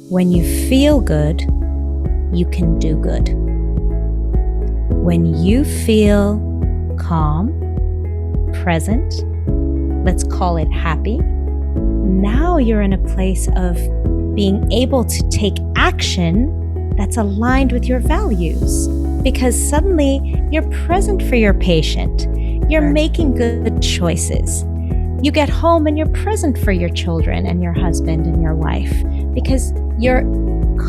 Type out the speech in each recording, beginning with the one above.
When you feel good, you can do good. When you feel calm, present, let's call it happy, now you're in a place of being able to take action that's aligned with your values, because suddenly you're present for your patient. You're making good choices. You get home and you're present for your children and your husband and your wife, because you're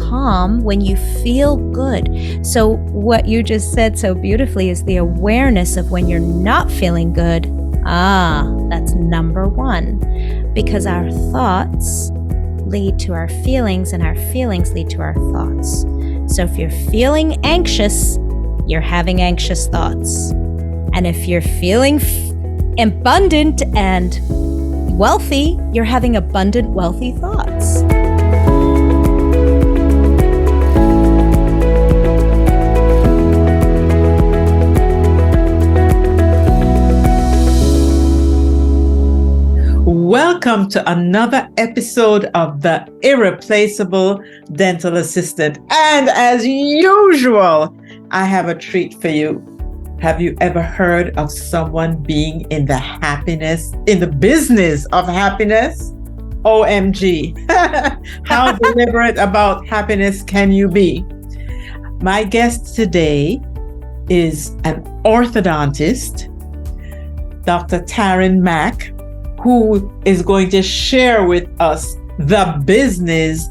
calm when you feel good. So what you just said so beautifully is the awareness of when you're not feeling good. That's number one, because our thoughts lead to our feelings and our feelings lead to our thoughts. So if you're feeling anxious, you're having anxious thoughts. And if you're feeling abundant and wealthy, you're having abundant, wealthy thoughts. Welcome to another episode of The Irreplaceable Dental Assistant. And as usual, I have a treat for you. Have you ever heard of someone being in the business of happiness? OMG. How deliberate about happiness can you be? My guest today is an orthodontist, Dr. Tarryn Mack, who is going to share with us the business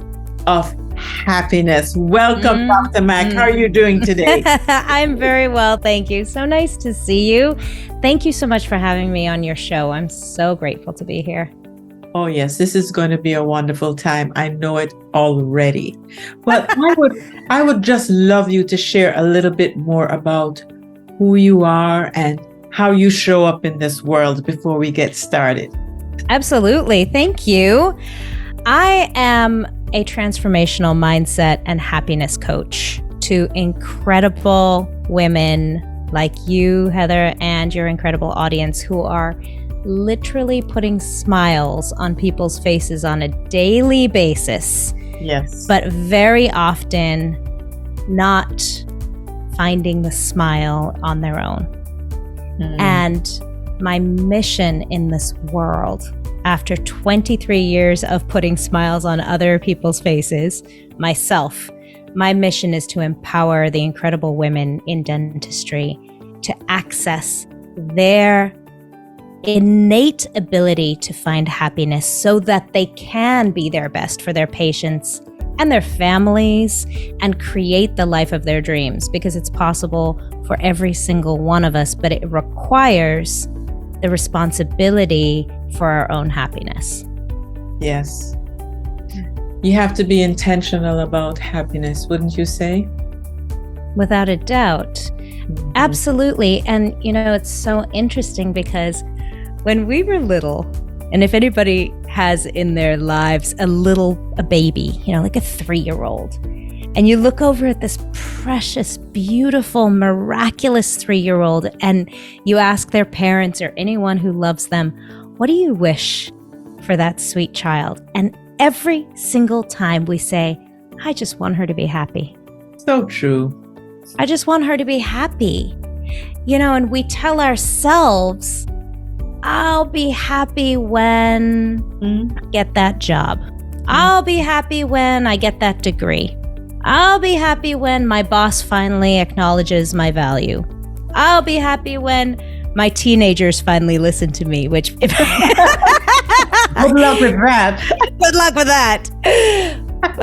of happiness. Welcome, Dr. Mack. How are you doing today? I'm very well, thank you. So nice to see you. Thank you so much for having me on your show. I'm so grateful to be here. Oh, yes, this is going to be a wonderful time. I know it already. But I would just love you to share a little bit more about who you are and how you show up in this world before we get started. Absolutely. Thank you. I am a transformational mindset and happiness coach to incredible women like you, Heather, and your incredible audience who are literally putting smiles on people's faces on a daily basis. Yes. But very often not finding the smile on their own. And my mission in this world, after 23 years of putting smiles on other people's faces, myself, my mission is to empower the incredible women in dentistry to access their innate ability to find happiness so that they can be their best for their patients and their families and create the life of their dreams, because it's possible for every single one of us, but it requires the responsibility for our own happiness. Yes. You have to be intentional about happiness, wouldn't you say? Without a doubt. Absolutely. And, it's so interesting because when we were little, and if anybody has in their lives a baby, like a 3-year-old, and you look over at this precious, beautiful, miraculous 3-year-old, and you ask their parents or anyone who loves them, what do you wish for that sweet child? And every single time we say, I just want her to be happy. So true. I just want her to be happy. And we tell ourselves, I'll be happy when I get that job. I'll be happy when I get that degree. I'll be happy when my boss finally acknowledges my value. I'll be happy when my teenagers finally listen to me, which... Good luck with that. Good luck with that. But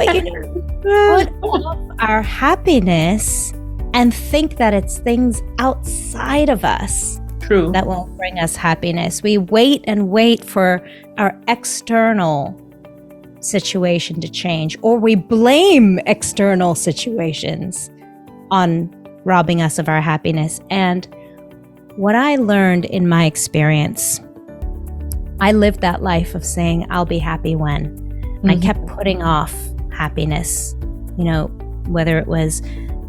put off our happiness and think that it's things outside of us. True. That will bring us happiness. We wait and wait for our external situation to change, or we blame external situations on robbing us of our happiness. And what I learned in my experience, I lived that life of saying, I'll be happy when. I kept putting off happiness, whether it was,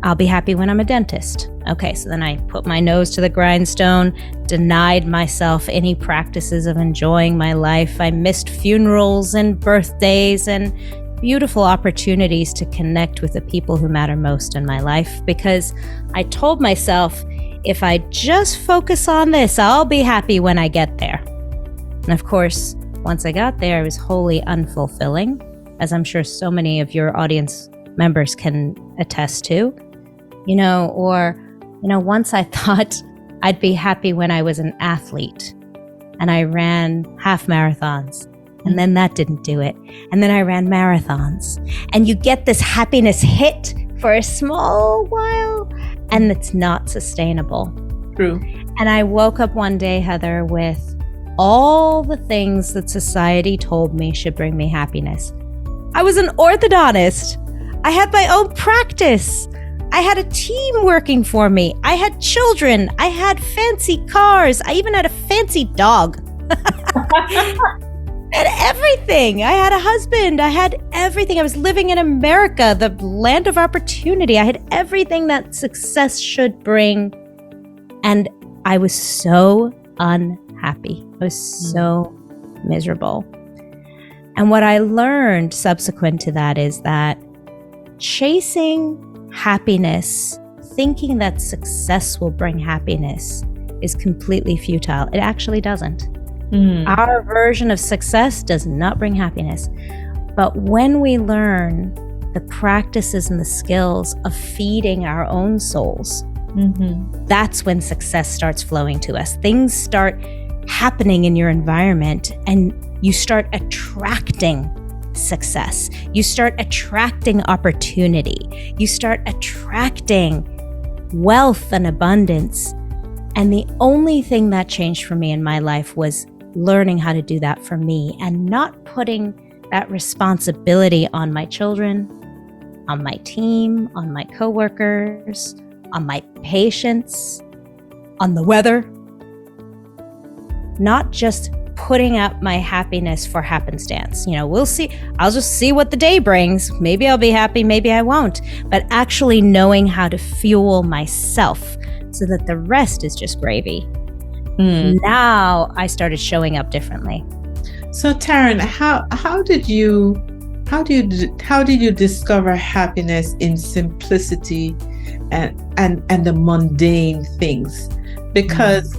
I'll be happy when I'm a dentist. Okay, so then I put my nose to the grindstone, denied myself any practices of enjoying my life. I missed funerals and birthdays and, beautiful opportunities to connect with the people who matter most in my life, because I told myself, if I just focus on this, I'll be happy when I get there. And of course, once I got there, it was wholly unfulfilling, as I'm sure so many of your audience members can attest to. Once I thought I'd be happy when I was an athlete, and I ran half marathons, and then that didn't do it. And then I ran marathons, and you get this happiness hit for a small while, and it's not sustainable. True. And I woke up one day, Heather, with all the things that society told me should bring me happiness. I was an orthodontist. I had my own practice. I had a team working for me. I had children. I had fancy cars. I even had a fancy dog. And everything. I had a husband. I had everything. I was living in America, the land of opportunity. I had everything that success should bring. And I was so unhappy. I was so miserable. And what I learned subsequent to that is that chasing happiness, thinking that success will bring happiness, is completely futile. It actually doesn't. Our version of success does not bring happiness. But when we learn the practices and the skills of feeding our own souls, that's when success starts flowing to us. Things start happening in your environment, and you start attracting success. You start attracting opportunity. You start attracting wealth and abundance. And the only thing that changed for me in my life was learning how to do that for me, and not putting that responsibility on my children, on my team, on my coworkers, on my patients, on the weather. Not just putting out my happiness for happenstance. We'll see. I'll just see what the day brings. Maybe I'll be happy, maybe I won't. But actually knowing how to fuel myself so that the rest is just gravy. Now I started showing up differently. So Tarryn, how did you discover happiness in simplicity and the mundane things? Because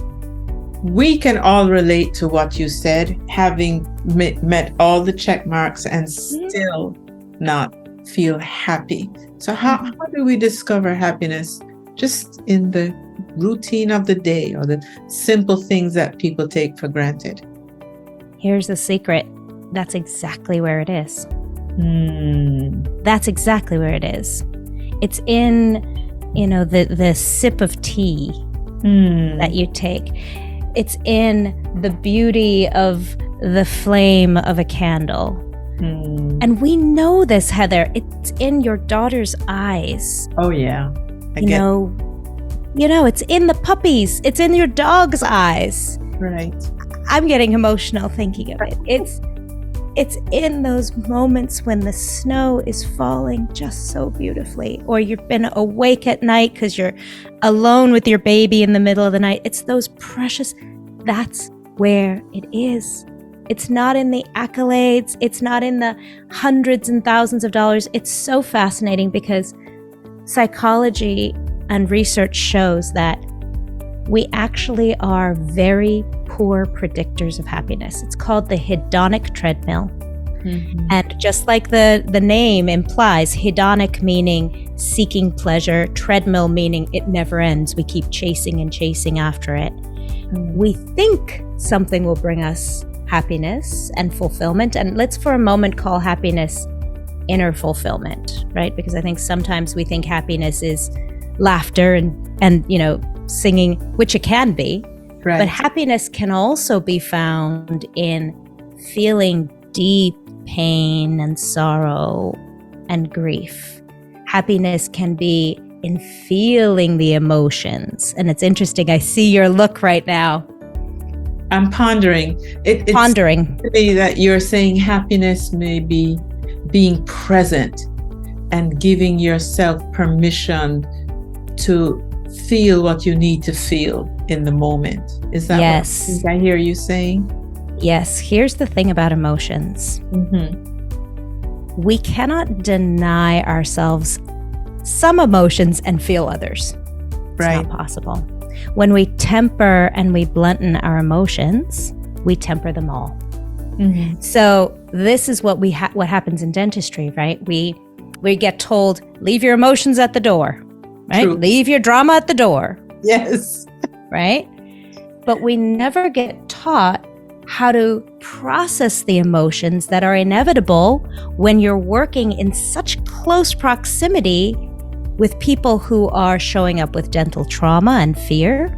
we can all relate to what you said, having met all the check marks and still not feel happy. So how do we discover happiness just in the routine of the day, or the simple things that people take for granted? Here's the secret. That's exactly where it is. That's exactly where it is. It's in, the sip of tea that you take. It's in the beauty of the flame of a candle. And we know this, Heather. It's in your daughter's eyes. Oh, yeah. It's in the puppies. It's in your dog's eyes. Right. I'm getting emotional thinking of it. It's in those moments when the snow is falling just so beautifully, or you've been awake at night because you're alone with your baby in the middle of the night. It's those precious, that's where it is. It's not in the accolades. It's not in the hundreds and thousands of dollars. It's so fascinating because psychology and research shows that we actually are very poor predictors of happiness. It's called the hedonic treadmill. And just like the name implies, hedonic meaning seeking pleasure, treadmill meaning it never ends. We keep chasing and chasing after it. We think something will bring us happiness and fulfillment. And let's for a moment call happiness inner fulfillment, right? Because I think sometimes we think happiness is laughter and singing, which it can be. Right. But happiness can also be found in feeling deep pain and sorrow and grief. Happiness can be in feeling the emotions. And it's interesting. I see your look right now. I'm pondering. It's pondering. To me that you're saying happiness may be being present and giving yourself permission to feel what you need to feel in the moment. Is that what I hear you saying? Yes. Here's the thing about emotions. we cannot deny ourselves some emotions and feel others. It's Right. not possible. When we temper and we blunten our emotions, we temper them all. Mhm. So this is what what happens in dentistry, right? We get told, leave your emotions at the door, right? True. Leave your drama at the door, Yes. right? But we never get taught how to process the emotions that are inevitable when you're working in such close proximity with people who are showing up with dental trauma and fear,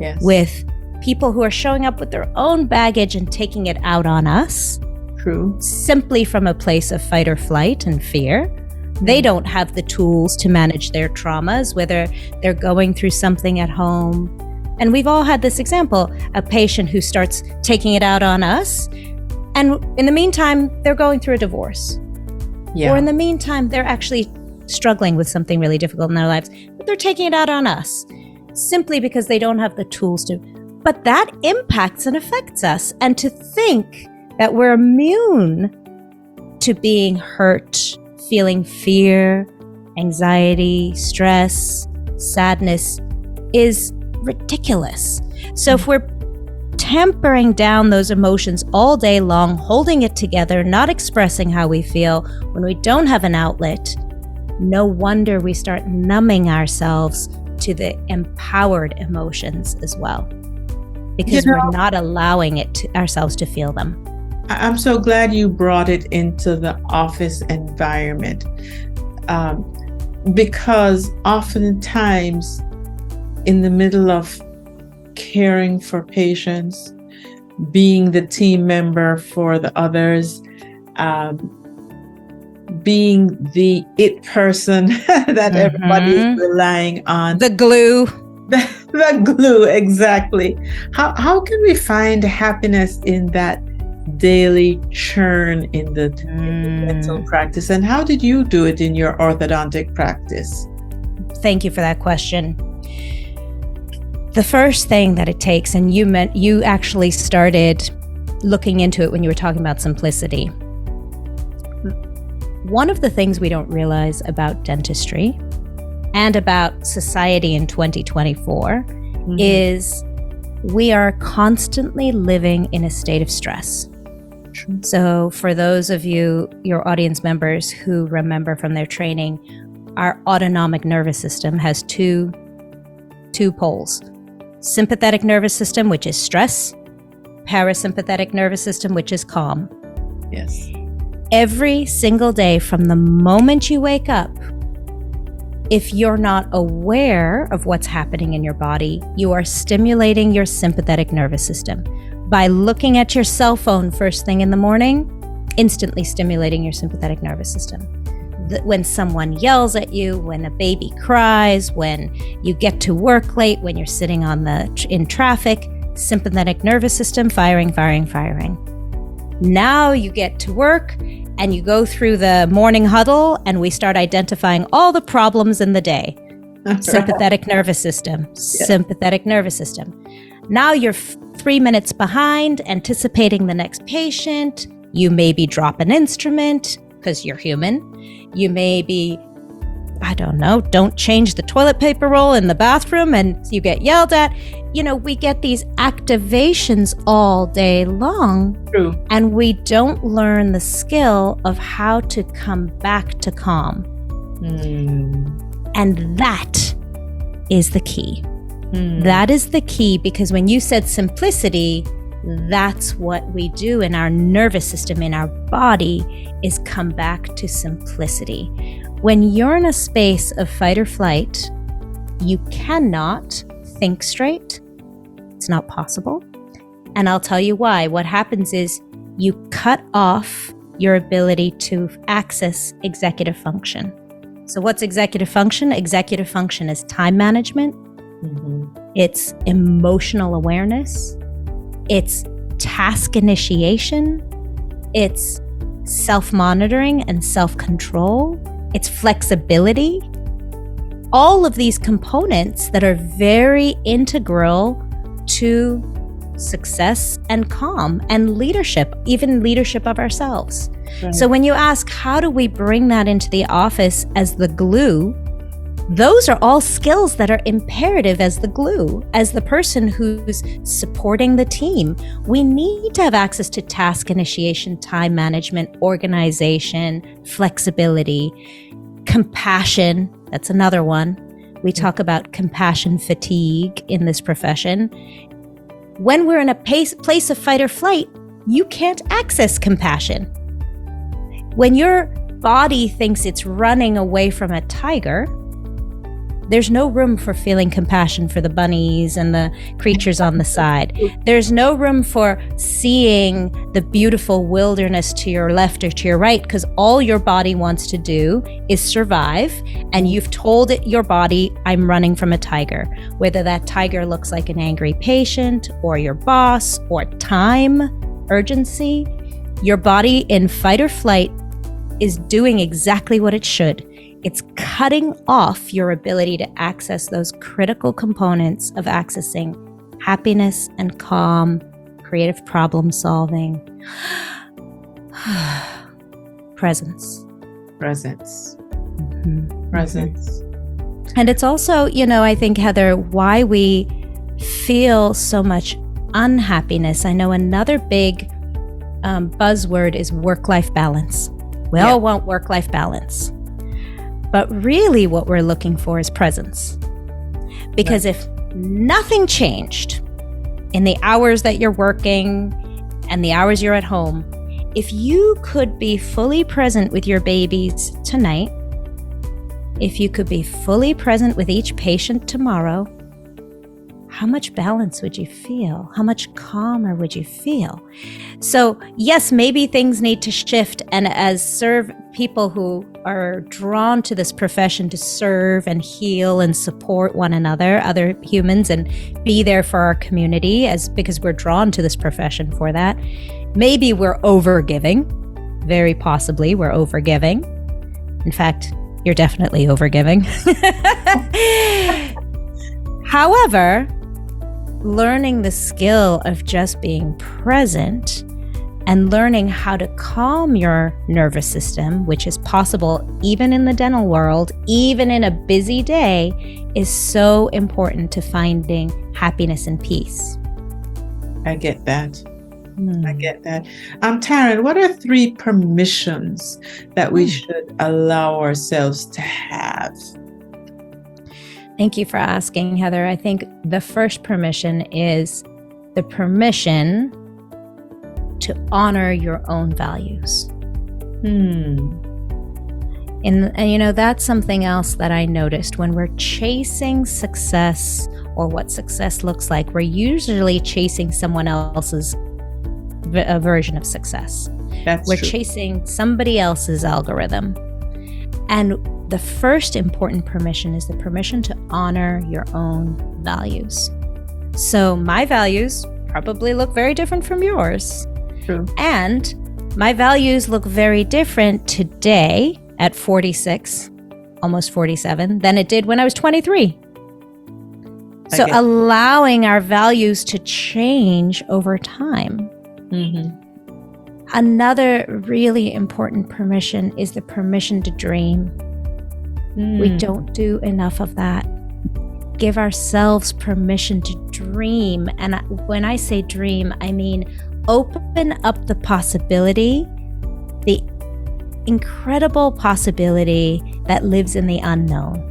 Yes. with people who are showing up with their own baggage and taking it out on us, True. simply from a place of fight or flight and fear. They don't have the tools to manage their traumas, whether they're going through something at home. And we've all had this example, a patient who starts taking it out on us, and in the meantime, they're going through a divorce. Yeah. Or in the meantime, they're actually struggling with something really difficult in their lives, but they're taking it out on us simply because they don't have the tools to. But that impacts and affects us. And to think that we're immune to being hurt, feeling fear, anxiety, stress, sadness is ridiculous. So if we're tempering down those emotions all day long, holding it together, not expressing how we feel when we don't have an outlet, no wonder we start numbing ourselves to the empowered emotions as well, because we're not allowing ourselves to feel them. I'm so glad you brought it into the office environment, because oftentimes in the middle of caring for patients, being the team member for the others, being the it person that everybody's relying on. The glue. The glue, exactly. How can we find happiness in that daily churn in the dental practice? And how did you do it in your orthodontic practice? Thank you for that question. The first thing that it takes, and you actually started looking into it when you were talking about simplicity. One of the things we don't realize about dentistry and about society in 2024 is we are constantly living in a state of stress. So for those of you, your audience members who remember from their training, our autonomic nervous system has two poles. Sympathetic nervous system, which is stress, parasympathetic nervous system, which is calm. Yes. Every single day from the moment you wake up, if you're not aware of what's happening in your body, you are stimulating your sympathetic nervous system. By looking at your cell phone first thing in the morning, instantly stimulating your sympathetic nervous system. When someone yells at you, when a baby cries, when you get to work late, when you're sitting in traffic, sympathetic nervous system firing. Now you get to work and you go through the morning huddle and we start identifying all the problems in the day. Sympathetic nervous system, sympathetic nervous system. Now you're 3 minutes behind, anticipating the next patient. You maybe drop an instrument because you're human. You maybe, I don't know, don't change the toilet paper roll in the bathroom and you get yelled at. You know, we get these activations all day long. True. And we don't learn the skill of how to come back to calm. And that is the key. That is the key, because when you said simplicity, that's what we do in our nervous system, in our body, is come back to simplicity. When you're in a space of fight or flight, you cannot think straight. It's not possible. And I'll tell you why. What happens is you cut off your ability to access executive function. So what's executive function? Executive function is time management. It's emotional awareness. It's task initiation. It's self-monitoring and self-control. It's flexibility. All of these components that are very integral to success and calm and leadership, even leadership of ourselves. Right. So when you ask, how do we bring that into the office as the glue? Those are all skills that are imperative as the glue, as the person who's supporting the team. We need to have access to task initiation, time management, organization, flexibility, compassion. That's another one. We talk about compassion fatigue in this profession. When we're in a place of fight or flight, you can't access compassion. When your body thinks it's running away from a tiger, there's no room for feeling compassion for the bunnies and the creatures on the side. There's no room for seeing the beautiful wilderness to your left or to your right, because all your body wants to do is survive. And you've told it, your body, I'm running from a tiger. Whether that tiger looks like an angry patient or your boss or time, urgency, your body in fight or flight is doing exactly what it should. It's cutting off your ability to access those critical components of accessing happiness and calm, creative problem solving, presence. Presence. Mm-hmm. Presence. And it's also, I think, Heather, why we feel so much unhappiness. I know another big buzzword is work-life balance. We all want work-life balance. But really what we're looking for is presence. Because if nothing changed in the hours that you're working and the hours you're at home, if you could be fully present with your babies tonight, if you could be fully present with each patient tomorrow, how much balance would you feel? How much calmer would you feel? So yes, maybe things need to shift, and as serve people who are drawn to this profession to serve and heal and support one another, other humans, and be there for our community, because we're drawn to this profession for that. Maybe we're overgiving. Very possibly we're overgiving. In fact, you're definitely overgiving. However, learning the skill of just being present and learning how to calm your nervous system, which is possible even in the dental world, even in a busy day, is so important to finding happiness and peace. I get that. I get that. Tarryn, what are 3 permissions that we should allow ourselves to have? Thank you for asking, Heather. I think the first permission is the permission to honor your own values. And that's something else that I noticed when we're chasing success, or what success looks like. We're usually chasing someone else's version of success. We're chasing somebody else's algorithm. And the first important permission is the permission to honor your own values. So my values probably look very different from yours. True. And my values look very different today at 46, almost 47, than it did when I was 23. So allowing our values to change over time. Another really important permission is the permission to dream. We don't do enough of that. Give ourselves permission to dream. And when I say dream, I mean open up the possibility, the incredible possibility that lives in the unknown.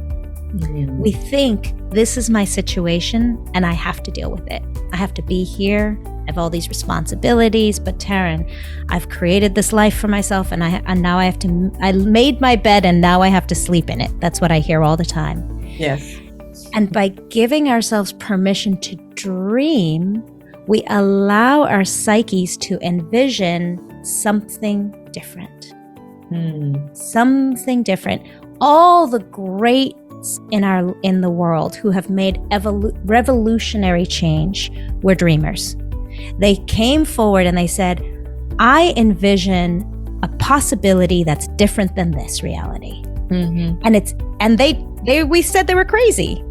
We think, this is my situation and I have to deal with it. I have to be here. I have all these responsibilities, but Tarryn, I've created this life for myself, and now I have to. I made my bed, and now I have to sleep in it. That's what I hear all the time. Yes. And by giving ourselves permission to dream, we allow our psyches to envision something different. Something different. All the greats in the world who have made revolutionary change were dreamers. They came forward and they said, I envision a possibility that's different than this reality. And we said they were crazy.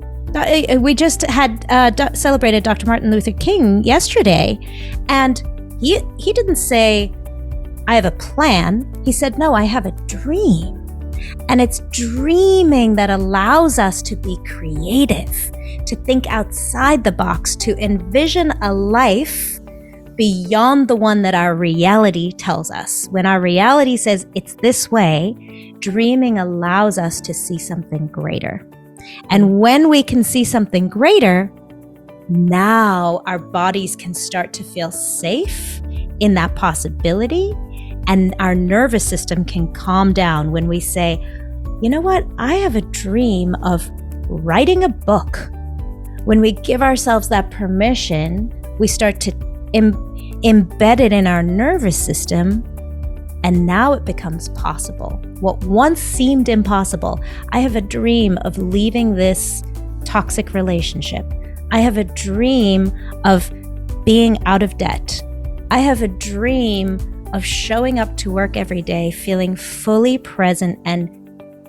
We just had celebrated Dr. Martin Luther King yesterday, and he didn't say, I have a plan. He said, no, I have a dream. And it's dreaming that allows us to be creative, to think outside the box, to envision a life beyond the one that our reality tells us. When our reality says it's this way, dreaming allows us to see something greater. And when we can see something greater, now our bodies can start to feel safe in that possibility, and our nervous system can calm down when we say, you know what, I have a dream of writing a book. When we give ourselves that permission, we start to embed it in our nervous system, and now it becomes possible. What once seemed impossible, I have a dream of leaving this toxic relationship. I have a dream of being out of debt. I have a dream of showing up to work every day, feeling fully present and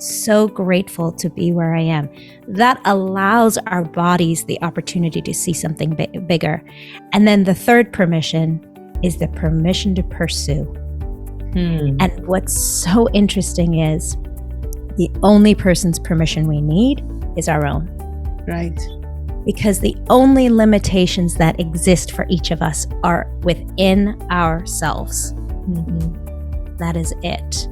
so grateful to be where I am. That allows our bodies the opportunity to see something bigger. And then the third permission is the permission to pursue. And what's so interesting is the only person's permission we need is our own. Right. Because the only limitations that exist for each of us are within ourselves. That is it.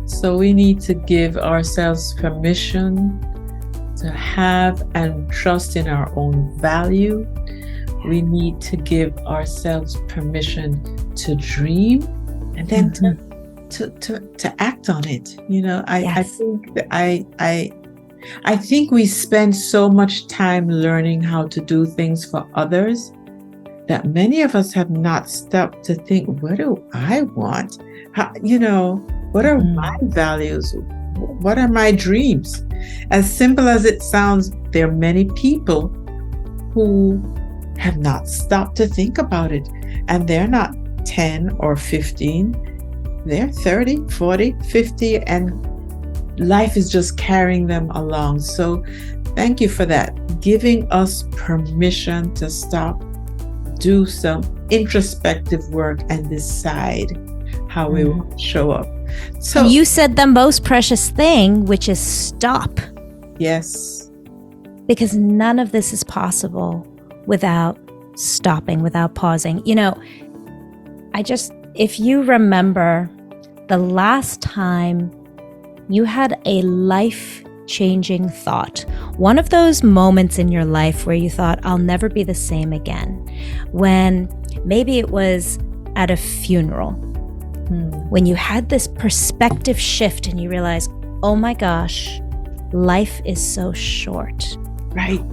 So we need to give ourselves permission to have and trust in our own value. We need to give ourselves permission to dream, and then to act on it. You know, I think that I think we spend so much time learning how to do things for others that many of us have not stopped to think, what do I want? How, you know, what are my values? What are my dreams? As simple as it sounds, there are many people who have not stopped to think about it. And they're not 10 or 15. They're 30, 40, 50, and life is just carrying them along. So thank you for that. Giving us permission to stop, do some introspective work, and decide how we will show up. So you said the most precious thing, which is stop. Yes. Because none of this is possible without stopping, without pausing. You know, if you remember the last time you had a life-changing thought, one of those moments in your life where you thought, I'll never be the same again, when maybe it was at a funeral, when you had this perspective shift and you realized, oh my gosh, life is so short. Right.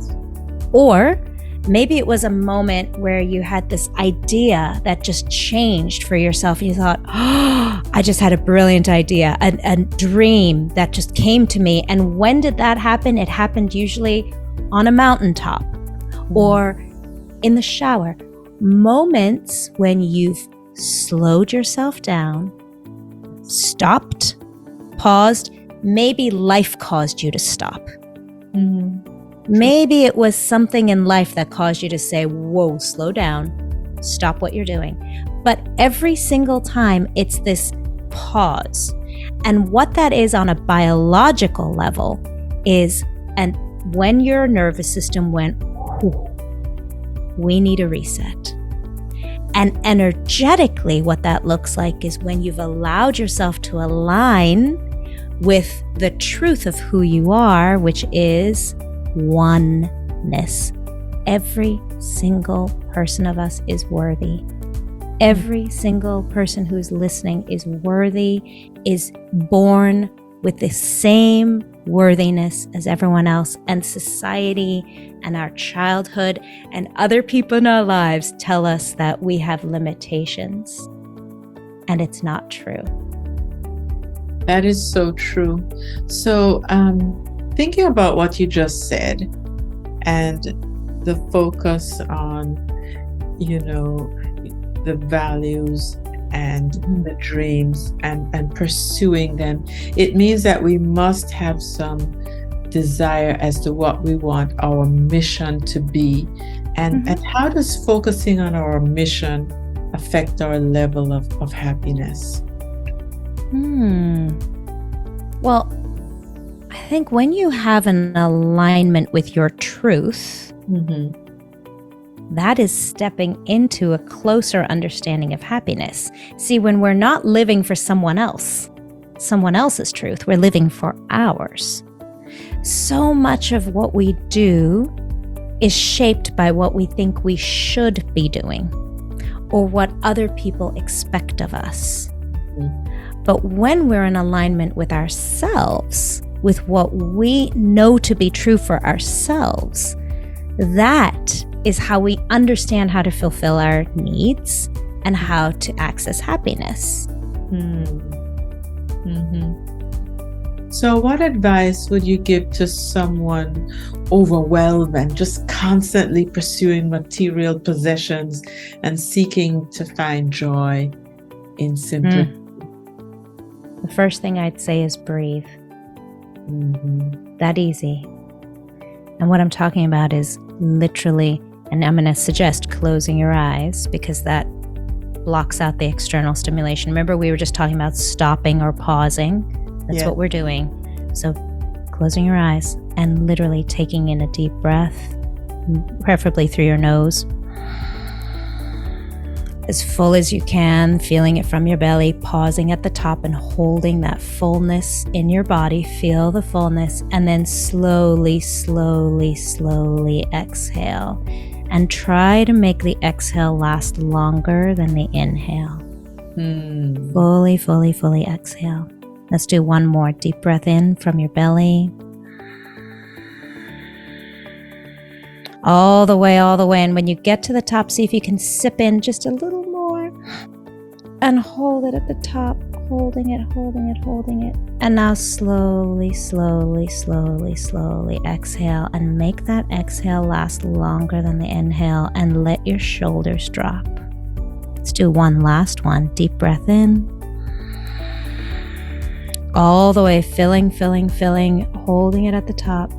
Or maybe it was a moment where you had this idea that just changed for yourself and you thought, oh, I just had a brilliant idea, a dream that just came to me. And when did that happen? It happened usually on a mountaintop or in the shower. Moments when you've slowed yourself down, stopped, paused. Maybe life caused you to stop. Maybe it was something in life that caused you to say, whoa, slow down, stop what you're doing. But every single time it's this pause. And what that is on a biological level is, and when your nervous system went, we need a reset. And energetically, what that looks like is when you've allowed yourself to align with the truth of who you are, which is oneness. Every single person of us is worthy. Every single person who's listening is worthy, is born with the same worthiness as everyone else. And society and our childhood and other people in our lives tell us that we have limitations. And it's not true. That is so true. So, thinking about what you just said and the focus on, you know, the values and the dreams and pursuing them, it means that we must have some desire as to what we want our mission to be. And how does focusing on our mission affect our level of happiness? Well, I think when you have an alignment with your truth, that is stepping into a closer understanding of happiness. See, when we're not living for someone else's truth, we're living for ours. So much of what we do is shaped by what we think we should be doing or what other people expect of us. But when we're in alignment with ourselves, with what we know to be true for ourselves, that is how we understand how to fulfill our needs and how to access happiness. So what advice would you give to someone overwhelmed and just constantly pursuing material possessions and seeking to find joy in simplicity? The first thing I'd say is breathe. That easy. And what I'm talking about is literally, and I'm going to suggest closing your eyes because that blocks out the external stimulation. Remember, we were just talking about stopping or pausing. That's what we're doing. So closing your eyes and literally taking in a deep breath, preferably through your nose, as full as you can, feeling it from your belly, pausing at the top and holding that fullness in your body. Feel the fullness, and then slowly, slowly, slowly exhale. And try to make the exhale last longer than the inhale. Fully, fully, fully exhale. Let's do one more. Deep breath in from your belly. All the way. And when you get to the top, see if you can sip in just a little more and hold it at the top, holding it. And now slowly, slowly, slowly, slowly exhale and make that exhale last longer than the inhale and let your shoulders drop. Let's do one last one. Deep breath in. All the way, filling, holding it at the top.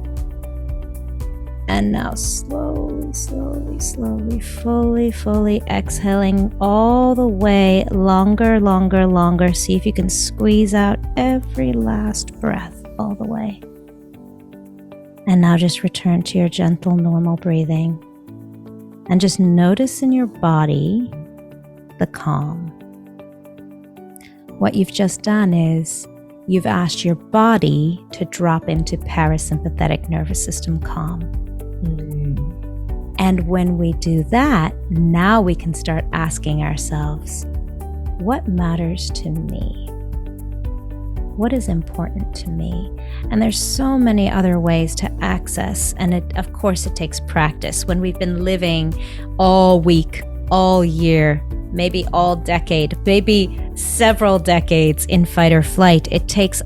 And now slowly, slowly, slowly, fully exhaling all the way, longer. See if you can squeeze out every last breath all the way. And now just return to your gentle, normal breathing. And just notice in your body the calm. What you've just done is you've asked your body to drop into parasympathetic nervous system calm. And when we do that, now we can start asking ourselves, what matters to me? What is important to me? And there's so many other ways to access, and of course it takes practice. When we've been living all week, all year, maybe all decade, maybe several decades in fight or flight, it takes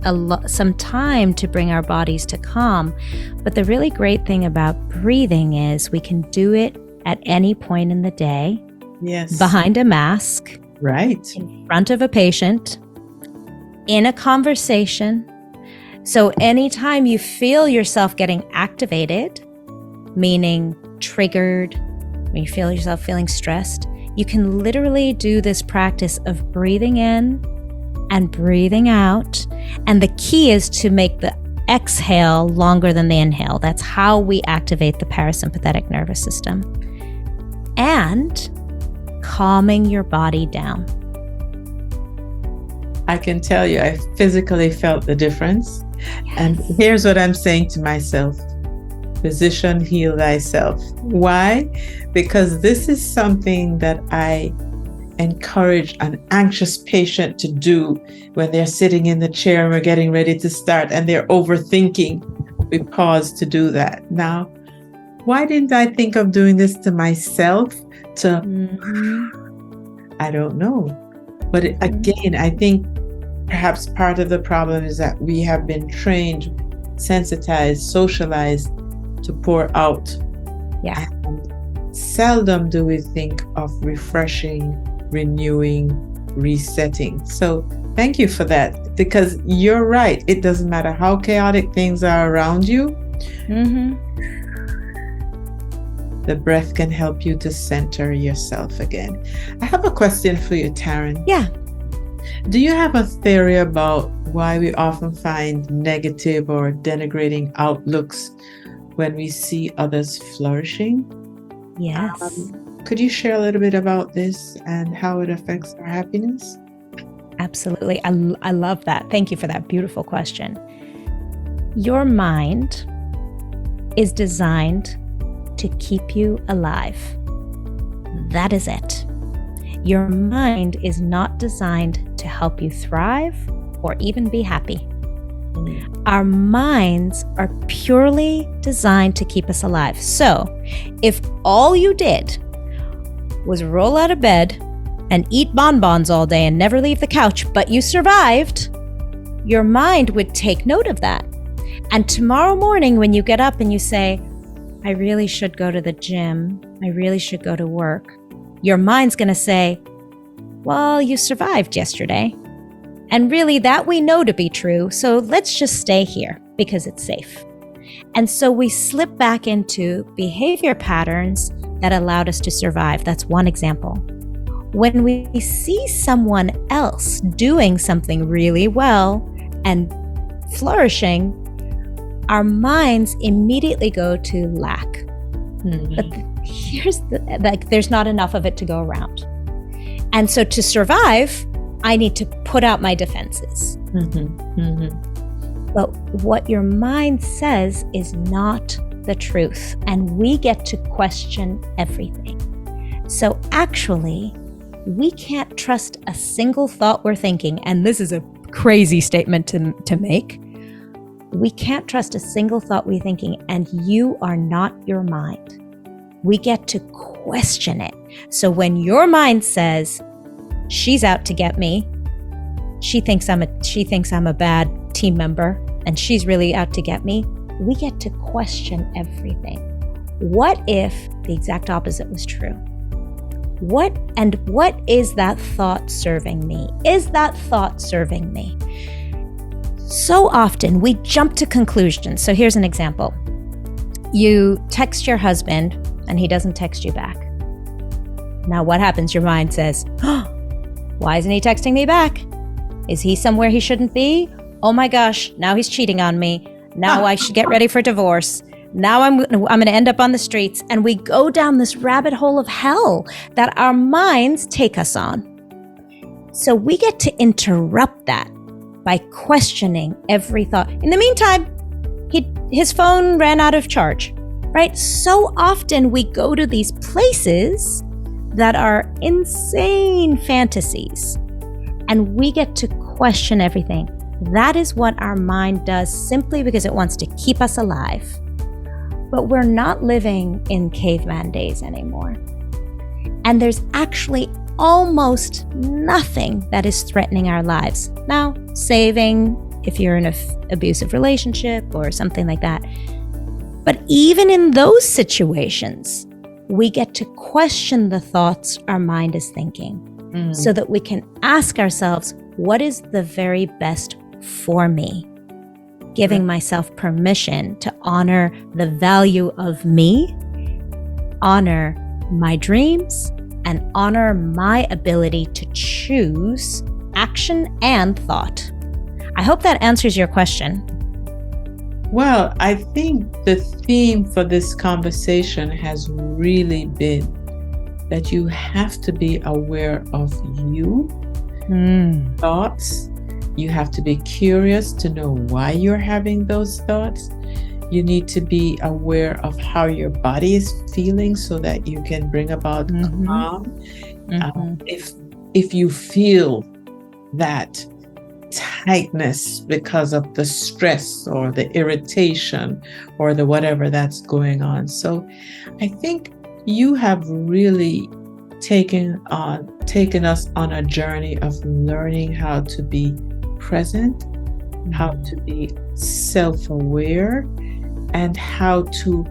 some time to bring our bodies to calm. But the really great thing about breathing is we can do it at any point in the day. Yes. Behind a mask. Right. In front of a patient. In a conversation. So anytime you feel yourself getting activated, meaning triggered, when you feel yourself feeling stressed, you can literally do this practice of breathing in and breathing out. And the key is to make the exhale longer than the inhale. That's how we activate the parasympathetic nervous system. And calming your body down. I can tell you, I physically felt the difference. Yes. And here's what I'm saying to myself. Physician, heal thyself. Why? Because this is something that I encourage an anxious patient to do when they're sitting in the chair and we're getting ready to start and they're overthinking. We pause to do that. Now, why didn't I think of doing this to myself? I don't know. But again, I think perhaps part of the problem is that we have been trained, sensitized, socialized to pour out. Yeah. And seldom do we think of refreshing, renewing, resetting. So thank you for that, because you're right. It doesn't matter how chaotic things are around you. Mm-hmm. The breath can help you to center yourself again. I have a question for you, Tarryn. Yeah. Do you have a theory about why we often find negative or denigrating outlooks when we see others flourishing? Yes. Could you share a little bit about this and how it affects our happiness? Absolutely. I love that. Thank you for that beautiful question. Your mind is designed to keep you alive. That is it. Your mind is not designed to help you thrive or even be happy. Our minds are purely designed to keep us alive. So, if all you did was roll out of bed and eat bonbons all day and never leave the couch, but you survived, your mind would take note of that. And tomorrow morning when you get up and you say, I really should go to the gym, I really should go to work, your mind's going to say, well, you survived yesterday. And really, that we know to be true, so let's just stay here because it's safe. And so we slip back into behavior patterns that allowed us to survive. That's one example. When we see someone else doing something really well and flourishing, our minds immediately go to lack. Mm-hmm. But there's not enough of it to go around. And so to survive, I need to put out my defenses. Mm-hmm. Mm-hmm. But what your mind says is not the truth, and we get to question everything. So actually, we can't trust a single thought we're thinking, and this is a crazy statement to make. We can't trust a single thought we're thinking, and you are not your mind. We get to question it. So when your mind says, she's out to get me, she thinks I'm a bad team member, and she's really out to get me, we get to question everything. What if the exact opposite was true? What is that thought serving me? Is that thought serving me? So often we jump to conclusions. So here's an example. You text your husband and he doesn't text you back. Now what happens? Your mind says, oh, why isn't he texting me back? Is he somewhere he shouldn't be? Oh my gosh, now he's cheating on me. Now I should get ready for divorce. Now I'm going to end up on the streets. And we go down this rabbit hole of hell that our minds take us on. So we get to interrupt that by questioning every thought. In the meantime, his phone ran out of charge, right? So often we go to these places that are insane fantasies, and we get to question everything. That is what our mind does simply because it wants to keep us alive. But we're not living in caveman days anymore. And there's actually almost nothing that is threatening our lives. Now, saving if you're in an abusive relationship or something like that. But even in those situations, we get to question the thoughts our mind is thinking so that we can ask ourselves, what is the very best for me? Giving myself permission to honor the value of me, honor my dreams, and honor my ability to choose action and thought. I hope that answers your question. Well, I think the theme for this conversation has really been that you have to be aware of you, thoughts. You have to be curious to know why you're having those thoughts. You need to be aware of how your body is feeling so that you can bring about calm. If you feel that tightness because of the stress or the irritation or the whatever that's going on. So I think you have really taken us on a journey of learning how to be present, how to be self-aware, and how to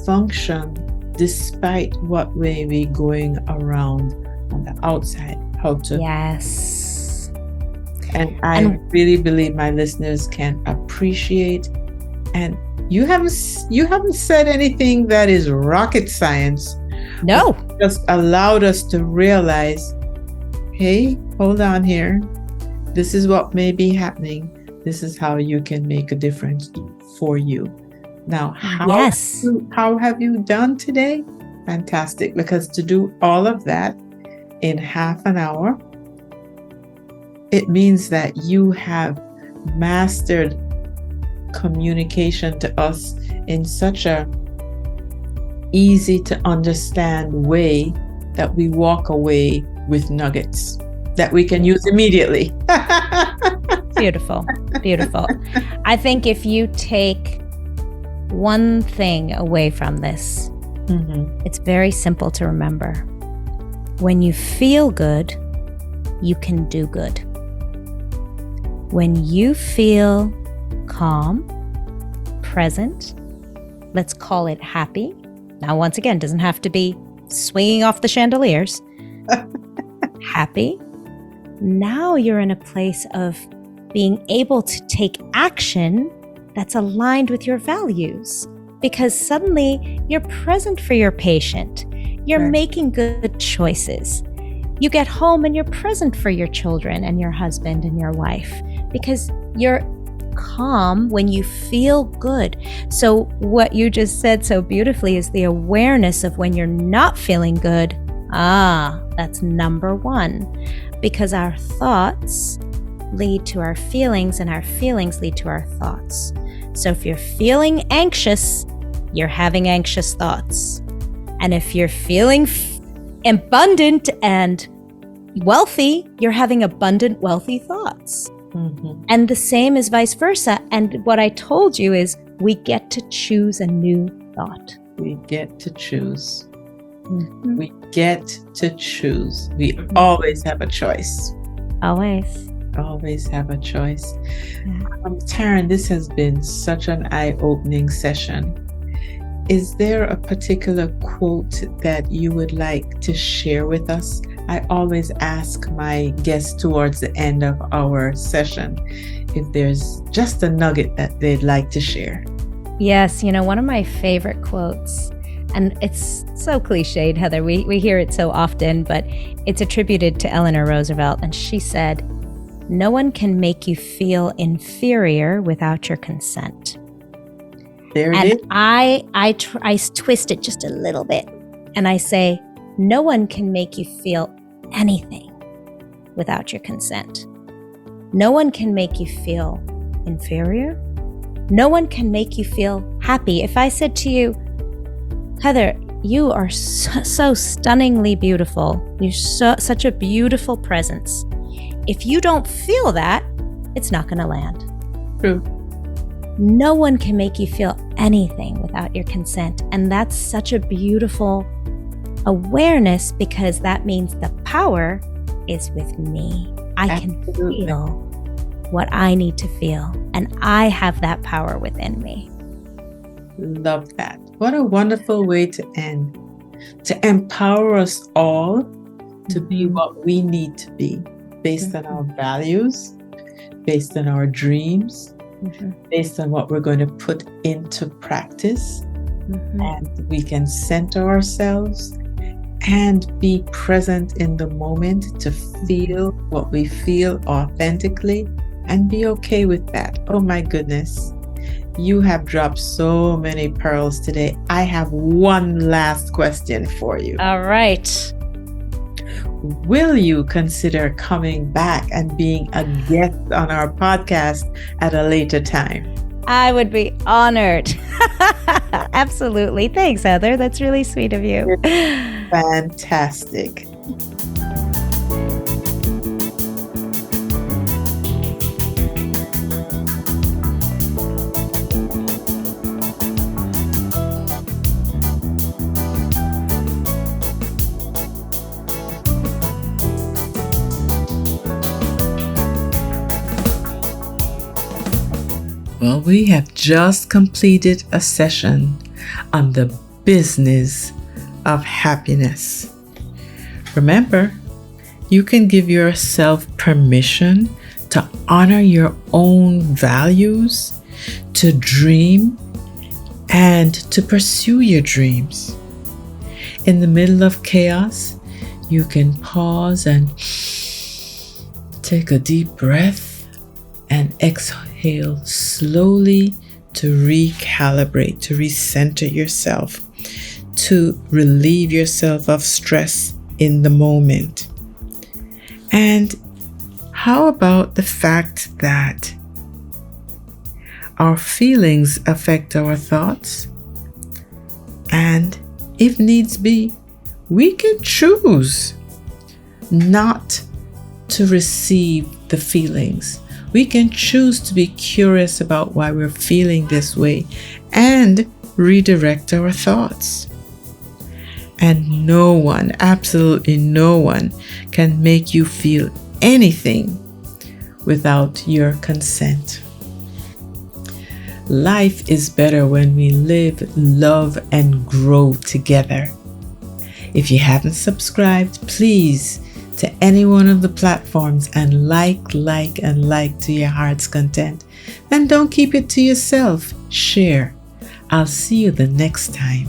function despite what may be going around on the outside how to. Yes. And I really believe my listeners can appreciate. And you haven't said anything that is rocket science. No. Just allowed us to realize, hey, hold on here. This is what may be happening. This is how you can make a difference for you. Now, how have you done today? Fantastic. Because to do all of that in half an hour, it means that you have mastered communication to us in such a easy to understand way that we walk away with nuggets that we can use immediately. Beautiful. Beautiful. I think if you take one thing away from this, it's very simple to remember. When you feel good, you can do good. When you feel calm, present, let's call it happy. Now, once again, doesn't have to be swinging off the chandeliers. Happy. Now you're in a place of being able to take action that's aligned with your values, because suddenly you're present for your patient. You're making good choices. You get home and you're present for your children and your husband and your wife, because you're calm when you feel good. So what you just said so beautifully is the awareness of when you're not feeling good. That's number one, because our thoughts lead to our feelings and our feelings lead to our thoughts. So if you're feeling anxious, you're having anxious thoughts. And if you're feeling abundant and wealthy, you're having abundant, wealthy thoughts. And the same is vice versa. And what I told you is we get to choose a new thought. We get to choose. We get to choose. We always have a choice. Always have a choice. Tarryn, this has been such an eye-opening session. Is there a particular quote that you would like to share with us? I always ask my guests towards the end of our session if there's just a nugget that they'd like to share. Yes, one of my favorite quotes, and it's so cliched, Heather, we hear it so often, but it's attributed to Eleanor Roosevelt, and she said, "No one can make you feel inferior without your consent." There it is. I twist it just a little bit, and I say, no one can make you feel anything without your consent. No one can make you feel inferior. No one can make you feel happy. If I said to you, Heather, you are so stunningly beautiful. You're such a beautiful presence. If you don't feel that, it's not going to land. True. No one can make you feel anything without your consent. And that's such a beautiful awareness, because that means the power is with me. I can feel what I need to feel, and I have that power within me. Love that. What a wonderful way to end. To empower us all to be what we need to be, based on our values, based on our dreams, based on what we're going to put into practice. And we can center ourselves and be present in the moment to feel what we feel authentically and be okay with that. Oh my goodness. You have dropped so many pearls today. I have one last question for you. All right. Will you consider coming back and being a guest on our podcast at a later time? I would be honored. Absolutely. Thanks, Heather. That's really sweet of you. Fantastic. Well, we have just completed a session on the business of happiness. Remember, You can give yourself permission to honor your own values, to dream, and to pursue your dreams. In the middle of chaos, you can pause and take a deep breath and exhale slowly to recalibrate, to recenter yourself, to relieve yourself of stress in the moment. And how about the fact that our feelings affect our thoughts? And if needs be, we can choose not to receive the feelings. We can choose to be curious about why we're feeling this way and redirect our thoughts. And no one, absolutely no one, can make you feel anything without your consent. Life is better when we live, love, and grow together. If you haven't subscribed, please, to any one of the platforms and like to your heart's content. And don't keep it to yourself. Share. I'll see you the next time.